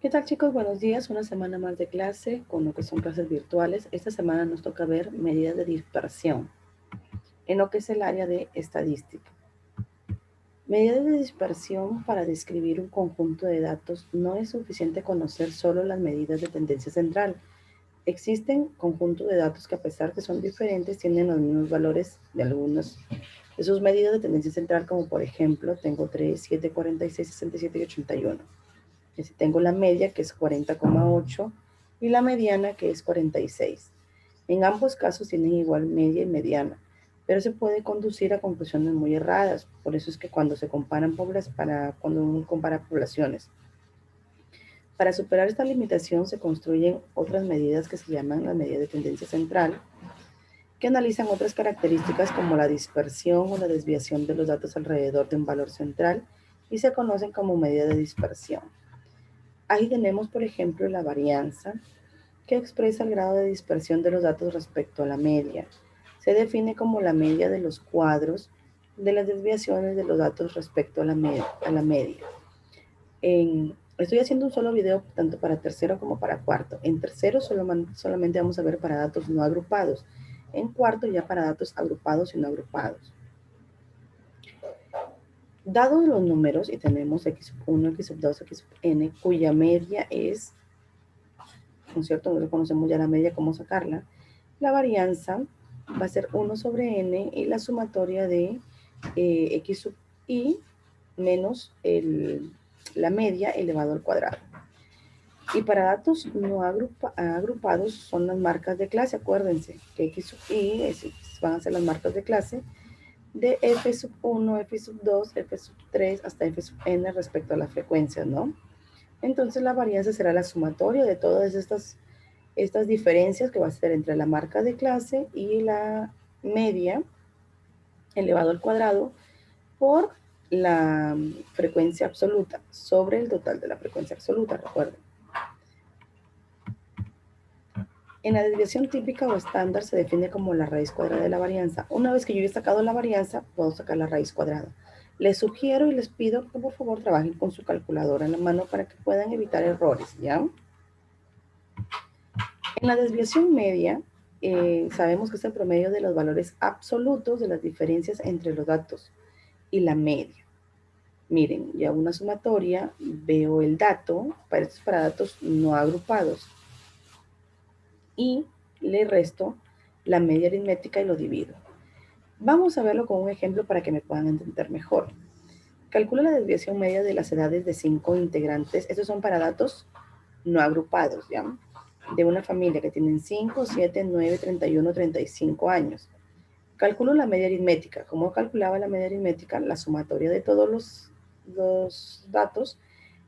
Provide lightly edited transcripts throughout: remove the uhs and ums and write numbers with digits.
¿Qué tal, chicos? Buenos días. Una semana más de clase con lo que son clases virtuales. Esta semana nos toca ver medidas de dispersión en lo que es el área de estadística. Medidas de dispersión para describir un conjunto de datos no es suficiente conocer solo las medidas de tendencia central. Existen conjuntos de datos que, a pesar que son diferentes, tienen los mismos valores de algunas de sus medidas de tendencia central, como por ejemplo, tengo 3, 7, 46, 67 y 81. Y si tengo la media, que es 40,8, y la mediana, que es 46. En ambos casos tienen igual media y mediana, pero se puede conducir a conclusiones muy erradas. Por eso es que cuando se comparan cuando uno compara poblaciones. Para superar esta limitación se construyen otras medidas que se llaman las medidas de tendencia central, que analizan otras características como la dispersión o la desviación de los datos alrededor de un valor central y se conocen como medida de dispersión. Ahí tenemos, por ejemplo, la varianza, que expresa el grado de dispersión de los datos respecto a la media. Se define como la media de los cuadros de las desviaciones de los datos respecto a la media. Estoy haciendo un solo video tanto para tercero como para cuarto. En tercero solamente vamos a ver para datos no agrupados. En cuarto ya para datos agrupados y no agrupados. Dados los números, y tenemos x1, x2, xn, cuya media es, ¿no es cierto? Nosotros conocemos ya la media, cómo sacarla. La varianza va a ser 1 sobre n y la sumatoria de x sub i menos la media elevado al cuadrado. Y para datos no agrupados son las marcas de clase. Acuérdense que x sub i van a ser las marcas de clase de f sub 1, f sub 2, f sub 3 hasta f sub n respecto a las frecuencias, ¿no? Entonces la varianza será la sumatoria de todas estas diferencias que va a ser entre la marca de clase y la media elevado al cuadrado por la frecuencia absoluta sobre el total de la frecuencia absoluta, recuerden. En la desviación típica o estándar se define como la raíz cuadrada de la varianza. Una vez que yo he sacado la varianza, puedo sacar la raíz cuadrada. Les sugiero y les pido que por favor trabajen con su calculadora en la mano para que puedan evitar errores, ¿ya? En la desviación media, sabemos que es el promedio de los valores absolutos de las diferencias entre los datos y la media. Miren, ya una sumatoria, veo el dato, para datos no agrupados, y le resto la media aritmética y lo divido. Vamos a verlo con un ejemplo para que me puedan entender mejor. Calcula la desviación media de las edades de 5 integrantes. Estos son para datos no agrupados, ¿ya? De una familia que tienen 5, 7, 9, 31, 35 años. Calculo la media aritmética. ¿Cómo calculaba la media aritmética? La sumatoria de todos los datos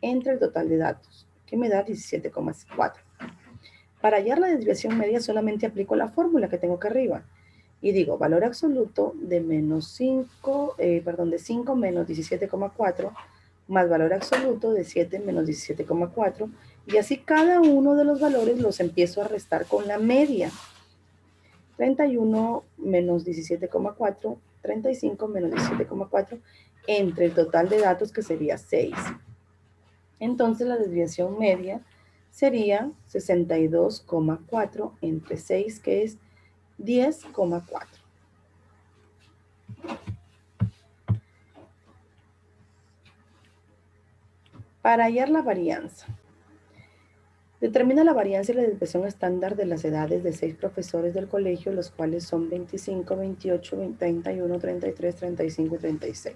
entre el total de datos, que me da 17,4. Para hallar la desviación media solamente aplico la fórmula que tengo acá arriba y digo valor absoluto de de 5 menos 17,4 más valor absoluto de 7 menos 17,4 y así cada uno de los valores los empiezo a restar con la media. 31 menos 17,4, 35 menos 17,4 entre el total de datos que sería 6. Entonces la desviación media sería 62,4 entre 6, que es 10,4. Para hallar la varianza. Determina la varianza y la desviación estándar de las edades de 6 profesores del colegio, los cuales son 25, 28, 31, 33, 35 y 36.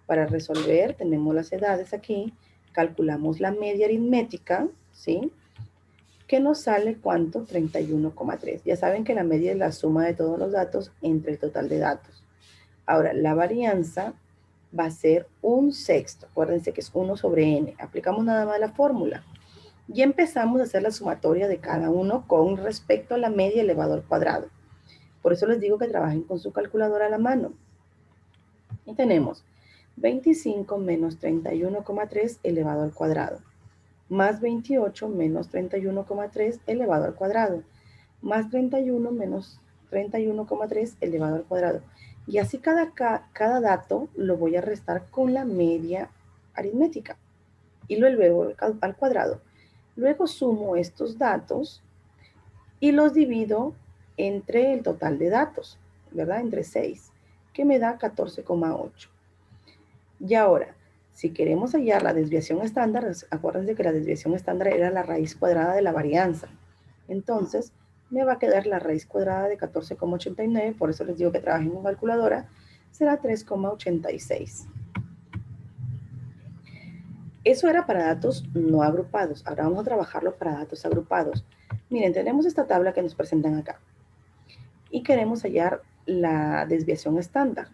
Para resolver, tenemos las edades aquí, calculamos la media aritmética, ¿sí? Que nos sale, ¿cuánto? 31,3. Ya saben que la media es la suma de todos los datos entre el total de datos. Ahora, la varianza va a ser 1/6. Acuérdense que es 1 sobre n. Aplicamos nada más la fórmula. Y empezamos a hacer la sumatoria de cada uno con respecto a la media elevado al cuadrado. Por eso les digo que trabajen con su calculadora a la mano. Y tenemos 25 menos 31,3 elevado al cuadrado, más 28 menos 31,3 elevado al cuadrado, más 31 menos 31,3 elevado al cuadrado. Y así cada dato lo voy a restar con la media aritmética. y lo elevo al cuadrado. Luego sumo estos datos y los divido entre el total de datos, ¿verdad? Entre 6, que me da 14,8. Y ahora, si queremos hallar la desviación estándar, acuérdense que la desviación estándar era la raíz cuadrada de la varianza. Entonces, me va a quedar la raíz cuadrada de 14,89, por eso les digo que trabajen con calculadora, será 3,86. Eso era para datos no agrupados. Ahora vamos a trabajarlo para datos agrupados. Miren, tenemos esta tabla que nos presentan acá. Y queremos hallar la desviación estándar.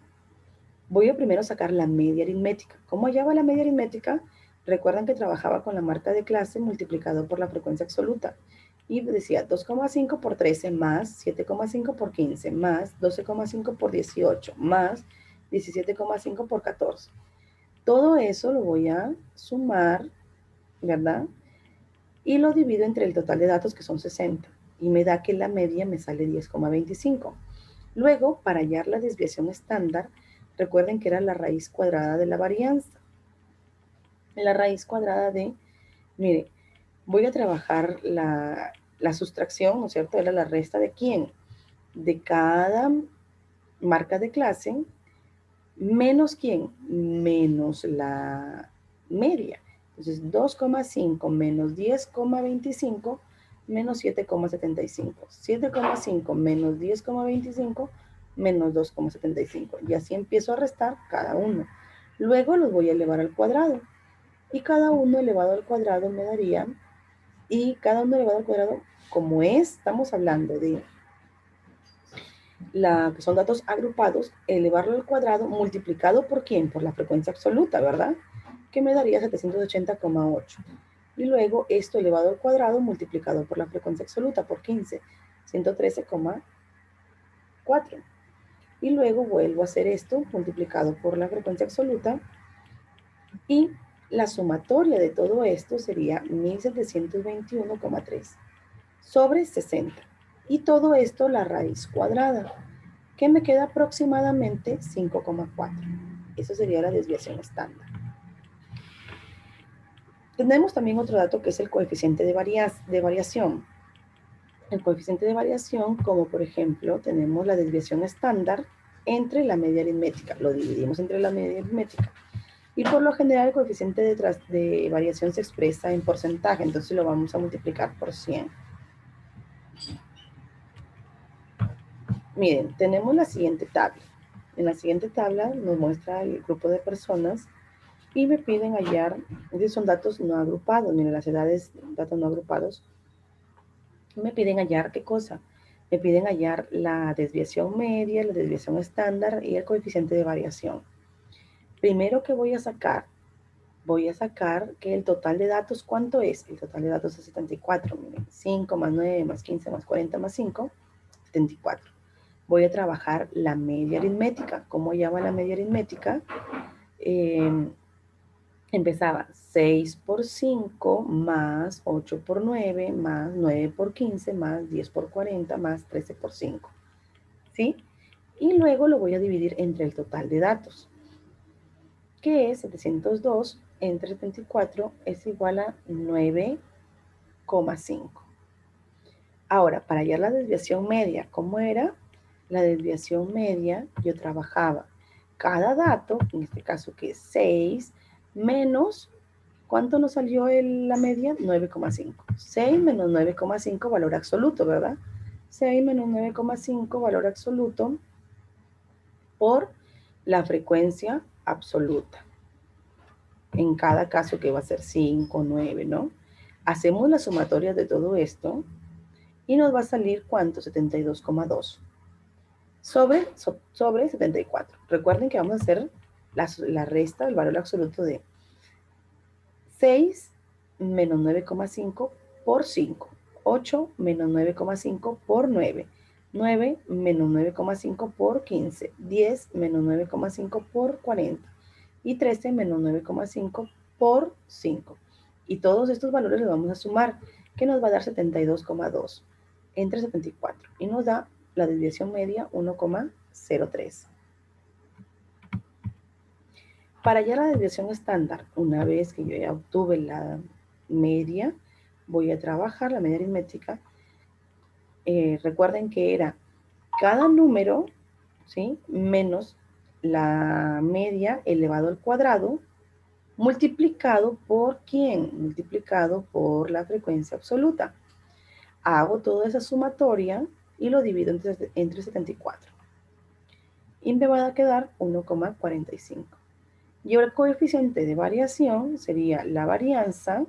Voy a primero sacar la media aritmética. ¿Cómo hallaba la media aritmética? Recuerdan que trabajaba con la marca de clase multiplicado por la frecuencia absoluta. Y decía 2,5 por 13 más 7,5 por 15 más 12,5 por 18 más 17,5 por 14. Todo eso lo voy a sumar, ¿verdad? Y lo divido entre el total de datos, que son 60. Y me da que la media me sale 10,25. Luego, para hallar la desviación estándar, recuerden que era la raíz cuadrada de la varianza. La raíz cuadrada de, mire, voy a trabajar la sustracción, ¿no es cierto? Era la resta de quién? De cada marca de clase, menos quién? Menos la media. Entonces, 2,5 menos 10,25 menos 7,75. 7,5 menos 10,25 menos 2,75. Y así empiezo a restar cada uno. Luego los voy a elevar al cuadrado. Y cada uno elevado al cuadrado me daría, y cada uno elevado al cuadrado, como estamos hablando de que son datos agrupados, elevarlo al cuadrado multiplicado por ¿quién? Por la frecuencia absoluta, ¿verdad? Que me daría 780,8. Y luego esto elevado al cuadrado multiplicado por la frecuencia absoluta por 15, 113,4. Y luego vuelvo a hacer esto multiplicado por la frecuencia absoluta y la sumatoria de todo esto sería 1721,3 sobre 60. Y todo esto la raíz cuadrada, que me queda aproximadamente 5,4. Eso sería la desviación estándar. Tenemos también otro dato que es el coeficiente de variación. El coeficiente de variación, como por ejemplo, tenemos la desviación estándar entre la media aritmética. Lo dividimos entre la media aritmética. Y por lo general el coeficiente de variación se expresa en porcentaje, entonces lo vamos a multiplicar por 100. Miren, tenemos la siguiente tabla. En la siguiente tabla nos muestra el grupo de personas y me piden hallar, estos son datos no agrupados, miren, las edades, datos no agrupados. Me piden hallar, ¿qué cosa? Me piden hallar la desviación media, la desviación estándar y el coeficiente de variación. Primero que voy a sacar que el total de datos, ¿cuánto es? El total de datos es 74, miren, 5 más 9 más 15 más 40 más 5, 74. Voy a trabajar la media aritmética. ¿Cómo llama la media aritmética? Empezaba 6 por 5 más 8 por 9 más 9 por 15 más 10 por 40 más 13 por 5. ¿Sí? Y luego lo voy a dividir entre el total de datos, que es 702 entre 74 es igual a 9,5. Ahora, para hallar la desviación media, ¿cómo era? La desviación media, yo trabajaba cada dato, en este caso que es 6, menos, ¿cuánto nos salió la media? 9,5. 6 menos 9,5 valor absoluto, ¿verdad? 6 menos 9,5 valor absoluto por la frecuencia absoluta. En cada caso que va a ser 5, 9, ¿no? Hacemos la sumatoria de todo esto y nos va a salir ¿cuánto? 72,2 sobre 74. Recuerden que vamos a hacer la resta del valor absoluto de 6 menos 9,5 por 5. 8 menos 9,5 por 9. 9 menos 9,5 por 15. 10 menos 9,5 por 40. Y 13 menos 9,5 por 5. Y todos estos valores los vamos a sumar, que nos va a dar 72,2 entre 74. Y nos da la desviación media 1,03. Para hallar la desviación estándar, una vez que yo ya obtuve la media, voy a trabajar la media aritmética. Recuerden que era cada número, ¿sí?, menos la media elevado al cuadrado, multiplicado por ¿quién? Multiplicado por la frecuencia absoluta. Hago toda esa sumatoria y lo divido entre 74. Y me va a quedar 1,45. Y ahora el coeficiente de variación sería la varianza,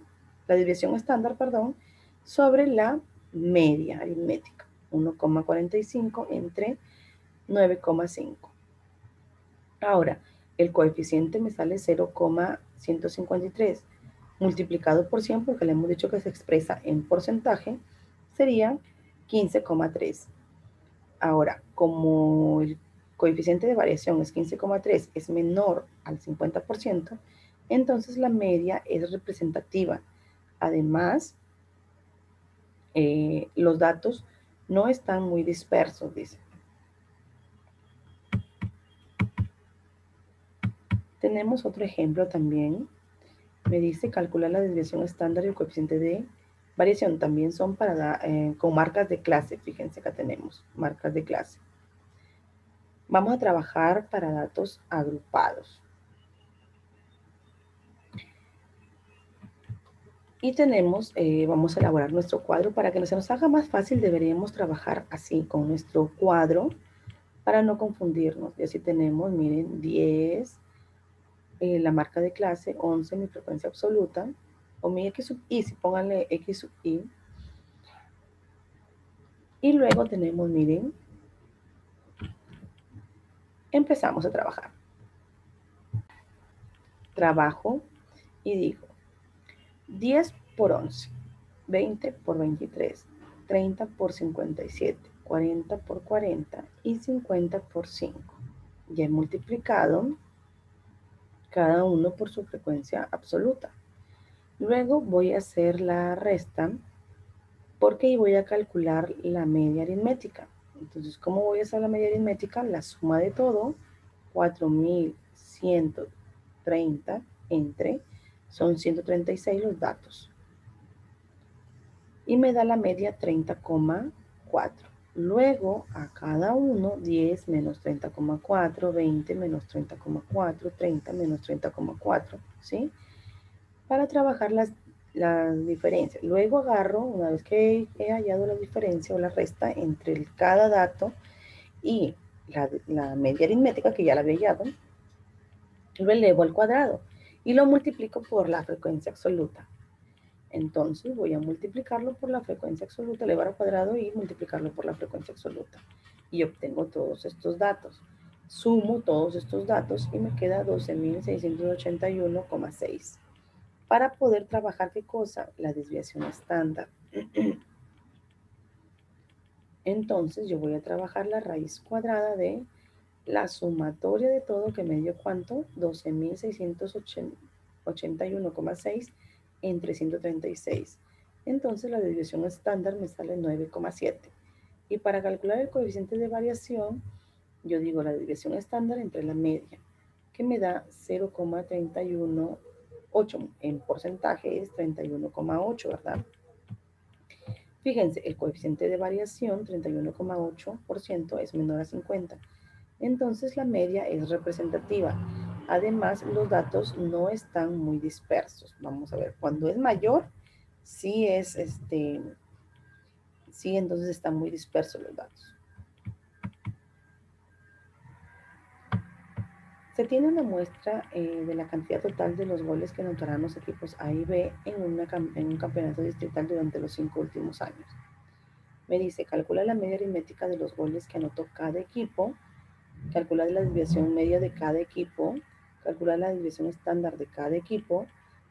la desviación estándar, perdón, sobre la media aritmética. 1,45 entre 9,5. Ahora, el coeficiente me sale 0,153 multiplicado por 100, porque le hemos dicho que se expresa en porcentaje, sería 15,3. Ahora, como el coeficiente de variación es 15,3, es menor al 50%, entonces la media es representativa. Además, los datos no están muy dispersos, dice. Tenemos otro ejemplo también. Me dice calcular la desviación estándar y el coeficiente de variación. También son para con marcas de clase. Fíjense que tenemos marcas de clase. Vamos a trabajar para datos agrupados. Y tenemos, vamos a elaborar nuestro cuadro. Para que se nos haga más fácil, deberíamos trabajar así, con nuestro cuadro, para no confundirnos. Y así tenemos, miren, 10, la marca de clase, 11, mi frecuencia absoluta, o mi X sub I, si pónganle X sub I. Y luego tenemos, miren, empezamos a trabajar. Trabajo y digo, 10 por 11, 20 por 23, 30 por 57, 40 por 40 y 50 por 5. Ya he multiplicado cada uno por su frecuencia absoluta. Luego voy a hacer la resta porque voy a calcular la media aritmética. Entonces, ¿cómo voy a hacer la media aritmética? La suma de todo, 4130 entre, son 136 los datos. Y me da la media 30,4. Luego, a cada uno, 10 menos 30,4, 20 menos 30,4, 30 menos 30,4, ¿sí? Para trabajar las diferencias. Luego agarro, una vez que he hallado la diferencia o la resta entre cada dato y la media aritmética, que ya la había hallado, lo elevo al cuadrado y lo multiplico por la frecuencia absoluta. Entonces voy a multiplicarlo por la frecuencia absoluta, elevar al cuadrado y multiplicarlo por la frecuencia absoluta. Y obtengo todos estos datos. Sumo todos estos datos y me queda 12.681,6. Para poder trabajar, ¿qué cosa? La desviación estándar. Entonces yo voy a trabajar la raíz cuadrada de la sumatoria de todo, que me dio ¿cuánto? 12.681,6 entre 136. Entonces la desviación estándar me sale 9,7. Y para calcular el coeficiente de variación, yo digo la desviación estándar entre la media, que me da 0,318. En porcentaje es 31,8, ¿verdad? Fíjense, el coeficiente de variación, 31,8%, es menor a 50. Entonces la media es representativa. Además, los datos no están muy dispersos. Vamos a ver, cuando es mayor, sí sí, entonces están muy dispersos los datos. Se tiene una muestra de la cantidad total de los goles que anotarán los equipos A y B en un campeonato distrital durante los 5 últimos años. Me dice, calcula la media aritmética de los goles que anotó cada equipo, calcular la desviación media de cada equipo, calcular la desviación estándar de cada equipo,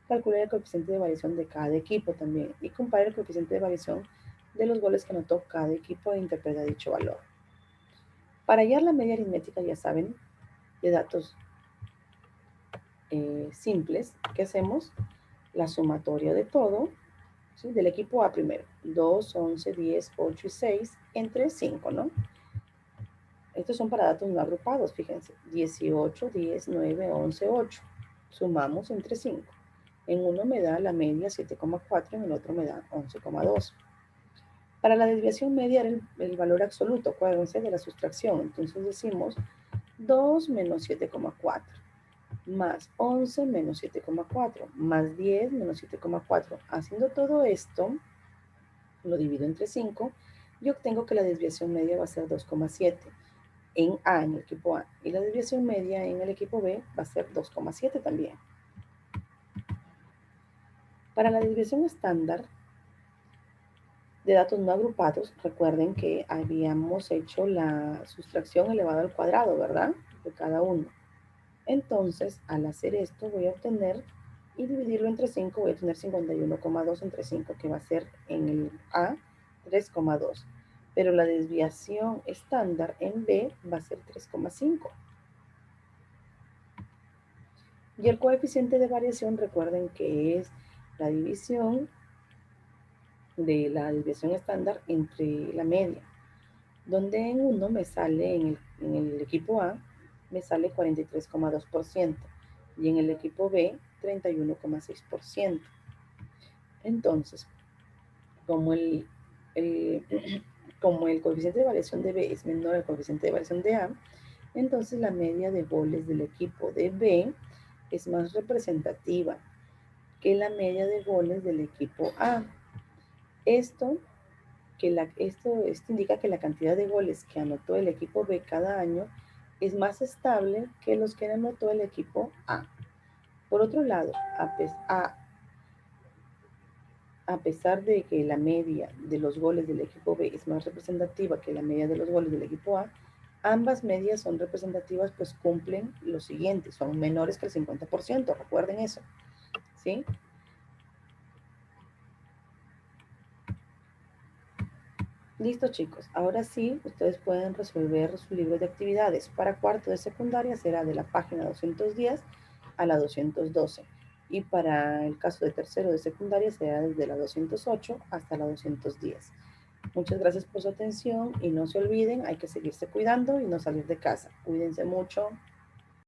calcular el coeficiente de variación de cada equipo también y comparar el coeficiente de variación de los goles que anotó cada equipo e interpretar dicho valor. Para hallar la media aritmética, ya saben, de datos simples, ¿qué hacemos? La sumatoria de todo, ¿sí? Del equipo A primero, 2, 11, 10, 8 y 6 entre 5, ¿no? Estos son para datos no agrupados, fíjense, 18, 10, 9, 11, 8. Sumamos entre 5. En uno me da la media 7,4, en el otro me da 11,2. Para la desviación media era el valor absoluto, acuérdense de la sustracción. Entonces decimos 2 menos 7,4, más 11 menos 7,4, más 10 menos 7,4. Haciendo todo esto, lo divido entre 5 y obtengo que la desviación media va a ser 2,7 en A, en el equipo A. Y la desviación media en el equipo B va a ser 2,7 también. Para la desviación estándar de datos no agrupados, recuerden que habíamos hecho la sustracción elevada al cuadrado, ¿verdad? De cada uno. Entonces, al hacer esto, voy a obtener y dividirlo entre 5, voy a tener 51,2 entre 5, que va a ser en el A 3,2. Pero la desviación estándar en B va a ser 3,5. Y el coeficiente de variación, recuerden que es la división de la desviación estándar entre la media, donde en uno me sale, en el equipo A, me sale 43,2% y en el equipo B, 31,6%. Entonces, como como el coeficiente de variación de B es menor al coeficiente de variación de A, entonces la media de goles del equipo de B es más representativa que la media de goles del equipo A. Esto indica que la cantidad de goles que anotó el equipo B cada año es más estable que los que anotó el equipo A. Por otro lado, a pesar de que la media de los goles del equipo B es más representativa que la media de los goles del equipo A, ambas medias son representativas, pues cumplen lo siguiente, son menores que el 50%, recuerden eso, ¿sí? Listo, chicos. Ahora sí, ustedes pueden resolver su libro de actividades. Para cuarto de secundaria será de la página 210 a la 212. Y para el caso de tercero de secundaria será desde la 208 hasta la 210. Muchas gracias por su atención y no se olviden, hay que seguirse cuidando y no salir de casa. Cuídense mucho.